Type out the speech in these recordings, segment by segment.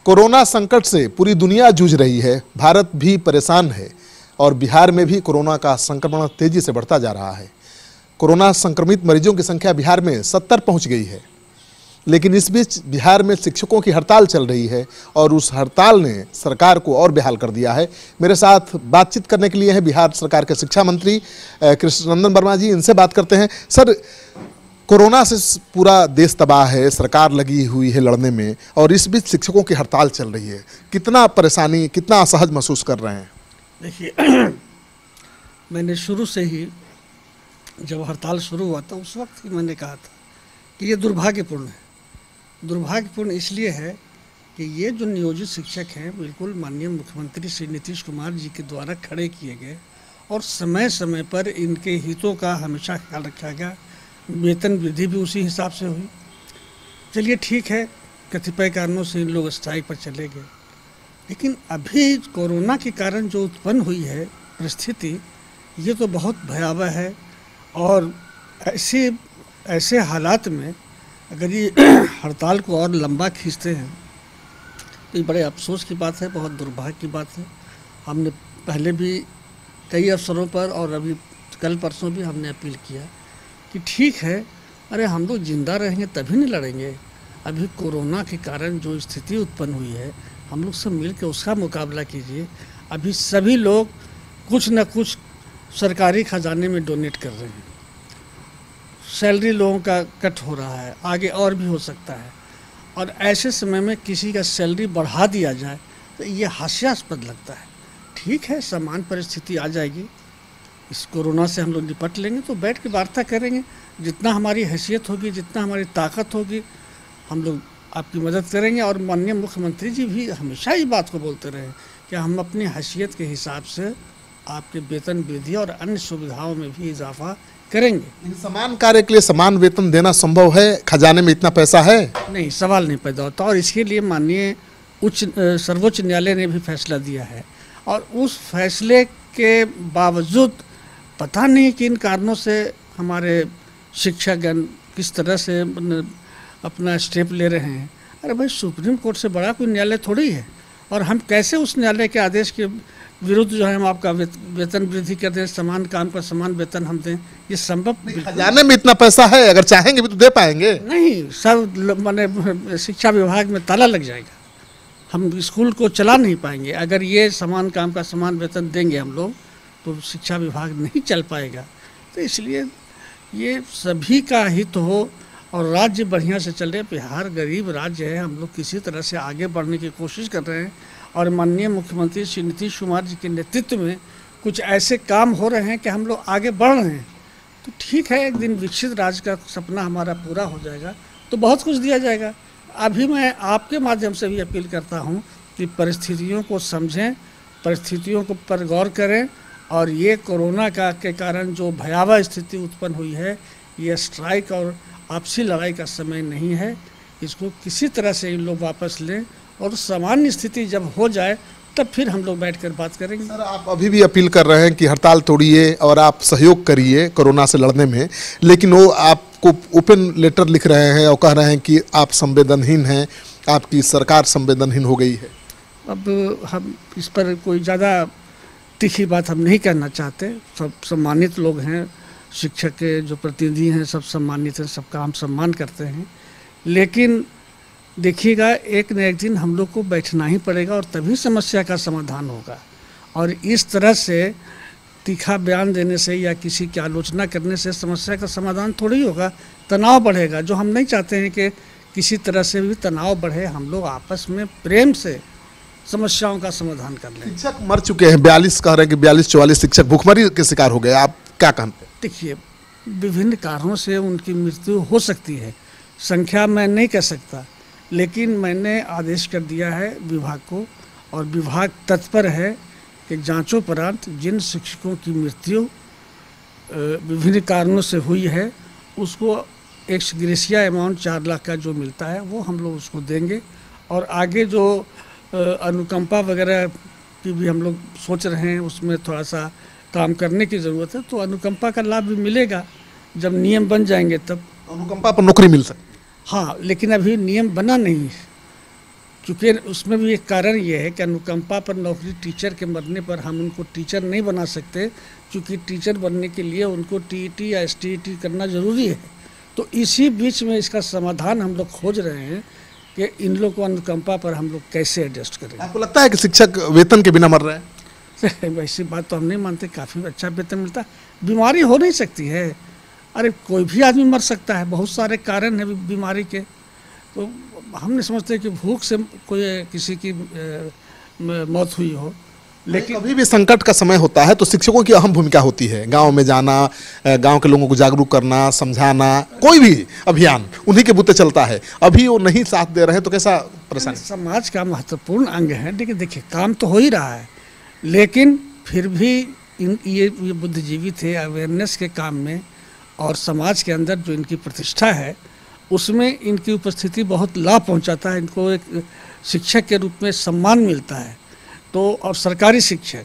Corona संकट से पूरी दुनिया जूझ रही है, भारत भी परेशान है और बिहार में भी कोरोना का संक्रमण तेजी से बढ़ता जा रहा है। कोरोना संक्रमित मरीजों की संख्या बिहार में 70 पहुंच गई है, लेकिन इस बीच बिहार में शिक्षकों की हड़ताल चल रही है और उस हड़ताल ने सरकार को और बेहाल कर दिया है। मेरे साथ बातचीत करने के लिए है बिहार सरकार के शिक्षा मंत्री कृष्णनंदन वर्मा जी। इनसे बात करते हैं। सर, कोरोना से पूरा देश तबाह है, सरकार लगी हुई है लड़ने में और इस बीच शिक्षकों की हड़ताल चल रही है। कितना परेशानी, कितना असहज महसूस कर रहे हैं? देखिए, मैंने शुरू से ही जब हड़ताल शुरू हुआ था उस वक्त ही मैंने कहा था कि ये दुर्भाग्यपूर्ण है। दुर्भाग्यपूर्ण इसलिए है कि ये जो नियोजित शिक्षक हैं बिल्कुल माननीय मुख्यमंत्री श्री नीतीश कुमार जी के द्वारा खड़े किए गए और समय समय पर इनके हितों का हमेशा ख्याल रखा गया। वेतन वृद्धि भी उसी हिसाब से हुई। चलिए ठीक है, कतिपय कारणों से इन लोग स्ट्राइक पर चले गए, लेकिन अभी कोरोना के कारण जो उत्पन्न हुई है परिस्थिति, ये तो बहुत भयावह है। और ऐसे हालात में अगर ये हड़ताल को और लंबा खींचते हैं तो ये बड़े अफसोस की बात है, बहुत दुर्भाग्य की बात है। हमने पहले भी कई अवसरों पर और अभी कल परसों भी हमने अपील किया कि ठीक है, अरे हम लोग जिंदा रहेंगे तभी नहीं लड़ेंगे। अभी कोरोना के कारण जो स्थिति उत्पन्न हुई है, हम लोग सब मिल के उसका मुकाबला कीजिए। अभी सभी लोग कुछ न कुछ सरकारी खजाने में डोनेट कर रहे हैं, सैलरी लोगों का कट हो रहा है, आगे और भी हो सकता है। और ऐसे समय में किसी का सैलरी बढ़ा दिया जाए तो ये हास्यास्पद लगता है। ठीक है, समान परिस्थिति आ जाएगी, इस कोरोना से हम लोग निपट लेंगे, तो बैठ के वार्ता करेंगे। जितना हमारी हैसियत होगी, जितना हमारी ताकत होगी, हम लोग आपकी मदद करेंगे। और माननीय मुख्यमंत्री जी भी हमेशा इस बात को बोलते रहे कि हम अपनी हैसियत के हिसाब से आपके वेतन वृद्धि और अन्य सुविधाओं में भी इजाफा करेंगे। समान कार्य के लिए समान वेतन देना संभव है? खजाने में इतना पैसा है? नहीं, सवाल नहीं पैदा होता। और इसके लिए माननीय सर्वोच्च न्यायालय ने भी फैसला दिया है और उस फैसले के बावजूद पता नहीं किन कारणों से हमारे शिक्षकगण किस तरह से अपना स्टेप ले रहे हैं। अरे भाई, सुप्रीम कोर्ट से बड़ा कोई न्यायालय थोड़ी है, और हम कैसे उस न्यायालय के आदेश के विरुद्ध जो है हम आपका वेतन वृद्धि कर दें, समान काम का समान वेतन हम दें? ये संभव? खजाने में इतना पैसा है, अगर चाहेंगे भी तो दे पाएंगे। नहीं, सब माने शिक्षा विभाग में ताला लग जाएगा, हम स्कूल को चला नहीं पाएंगे। अगर ये समान काम का समान वेतन देंगे हम लोग तो शिक्षा विभाग नहीं चल पाएगा। तो इसलिए ये सभी का हित हो और राज्य बढ़िया से चले। बिहार गरीब राज्य है, हम लोग किसी तरह से आगे बढ़ने की कोशिश कर रहे हैं और माननीय मुख्यमंत्री श्री नीतीश कुमार जी के नेतृत्व में कुछ ऐसे काम हो रहे हैं कि हम लोग आगे बढ़ रहे हैं। तो ठीक है, एक दिन विकसित राज्य का सपना हमारा पूरा हो जाएगा तो बहुत कुछ दिया जाएगा। अभी मैं आपके माध्यम से भी अपील करता हूँ कि परिस्थितियों को समझें, परिस्थितियों को पर गौर करें और ये कोरोना के कारण जो भयावह स्थिति उत्पन्न हुई है, ये स्ट्राइक और आपसी लड़ाई का समय नहीं है। इसको किसी तरह से इन लोग वापस लें और सामान्य स्थिति जब हो जाए तब फिर हम लोग बैठकर बात करेंगे। सर, आप अभी भी अपील कर रहे हैं कि हड़ताल तोड़िए और आप सहयोग करिए कोरोना से लड़ने में, लेकिन वो आपको ओपन लेटर लिख रहे हैं और कह रहे हैं कि आप संवेदनहीन हैं, आपकी सरकार संवेदनहीन हो गई है। अब हम इस पर कोई ज़्यादा तीखी बात हम नहीं कहना चाहते। सब सम्मानित लोग हैं, शिक्षक के जो प्रतिनिधि हैं सब सम्मानित हैं, सबका हम सम्मान करते हैं। लेकिन देखिएगा, एक न एक दिन हम लोग को बैठना ही पड़ेगा और तभी समस्या का समाधान होगा। और इस तरह से तीखा बयान देने से या किसी की आलोचना करने से समस्या का समाधान थोड़ी होगा, तनाव बढ़ेगा, जो हम नहीं चाहते हैं कि किसी तरह से भी तनाव बढ़े। हम लोग आपस में प्रेम से समस्याओं का समाधान कर लें। शिक्षक मर चुके हैं, 42 कह रहे हैं कि 42-44 शिक्षक भूखमरी के शिकार हो गए, आप क्या कहते हैं? देखिए, विभिन्न कारणों से उनकी मृत्यु हो सकती है, संख्या मैं नहीं कह सकता, लेकिन मैंने आदेश कर दिया है विभाग को और विभाग तत्पर है कि जांचोपरांत जिन शिक्षकों की मृत्यु विभिन्न कारणों से हुई है उसको एक्स ग्रेशिया अमाउंट 4 लाख का जो मिलता है वो हम लोग उसको देंगे। और आगे जो अनुकंपा वगैरह की भी हम लोग सोच रहे हैं, उसमें थोड़ा सा काम करने की ज़रूरत है, तो अनुकंपा का लाभ भी मिलेगा जब नियम बन जाएंगे तब। अनुकंपा पर नौकरी मिल सकती है? हाँ, लेकिन अभी नियम बना नहीं है, चूँकि उसमें भी एक कारण ये है कि अनुकंपा पर नौकरी टीचर के मरने पर हम उनको टीचर नहीं बना सकते, क्योंकि टीचर बनने के लिए उनको टीईटी या एसटीईटी करना ज़रूरी है। तो इसी बीच में इसका समाधान हम लोग खोज रहे हैं कि इन लोग को अनुकंपा पर हम लोग कैसे एडजस्ट करें। आपको लगता है कि शिक्षक वेतन के बिना मर रहे हैं? वैसी बात तो हम नहीं मानते, काफ़ी अच्छा वेतन मिलता है। बीमारी हो नहीं सकती है, अरे कोई भी आदमी मर सकता है, बहुत सारे कारण हैं बीमारी के। तो हम नहीं समझते कि भूख से कोई किसी की मौत हुई हो, लेकिन अभी भी संकट का समय होता है तो शिक्षकों की अहम भूमिका होती है। गांव में जाना, गांव के लोगों को जागरूक करना, समझाना, कोई भी अभियान उन्हीं के बुते चलता है। अभी वो नहीं साथ दे रहे हैं तो कैसा परेशानी? समाज का महत्वपूर्ण अंग है। लेकिन देखिए, काम तो हो ही रहा है, लेकिन फिर भी ये बुद्धिजीवी थे अवेयरनेस के काम में, और समाज के अंदर जो इनकी प्रतिष्ठा है उसमें इनकी उपस्थिति बहुत लाभ पहुंचाता है। इनको एक शिक्षक के रूप में सम्मान मिलता है, तो और सरकारी शिक्षक,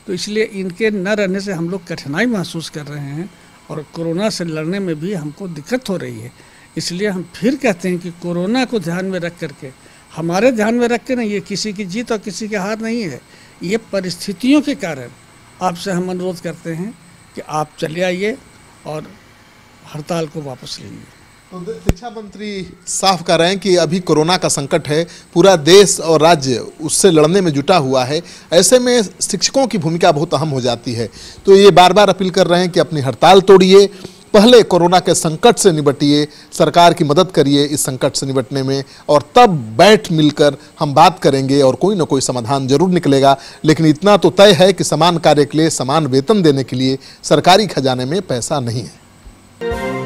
तो इसलिए इनके न रहने से हम लोग कठिनाई महसूस कर रहे हैं और कोरोना से लड़ने में भी हमको दिक्कत हो रही है। इसलिए हम फिर कहते हैं कि कोरोना को ध्यान में रख करके, हमारे ध्यान में रख के नहीं, ये किसी की जीत और किसी की हार नहीं है, ये परिस्थितियों के कारण आपसे हम अनुरोध करते हैं कि आप चले आइए और हड़ताल को वापस लीजिए। तो शिक्षा मंत्री साफ कह रहे हैं कि अभी कोरोना का संकट है, पूरा देश और राज्य उससे लड़ने में जुटा हुआ है, ऐसे में शिक्षकों की भूमिका बहुत अहम हो जाती है। तो ये बार बार अपील कर रहे हैं कि अपनी हड़ताल तोड़िए, पहले कोरोना के संकट से निपटिए, सरकार की मदद करिए इस संकट से निपटने में, और तब बैठ मिलकर हम बात करेंगे और कोई ना कोई समाधान जरूर निकलेगा। लेकिन इतना तो तय है कि समान कार्य के लिए समान वेतन देने के लिए सरकारी खजाने में पैसा नहीं है।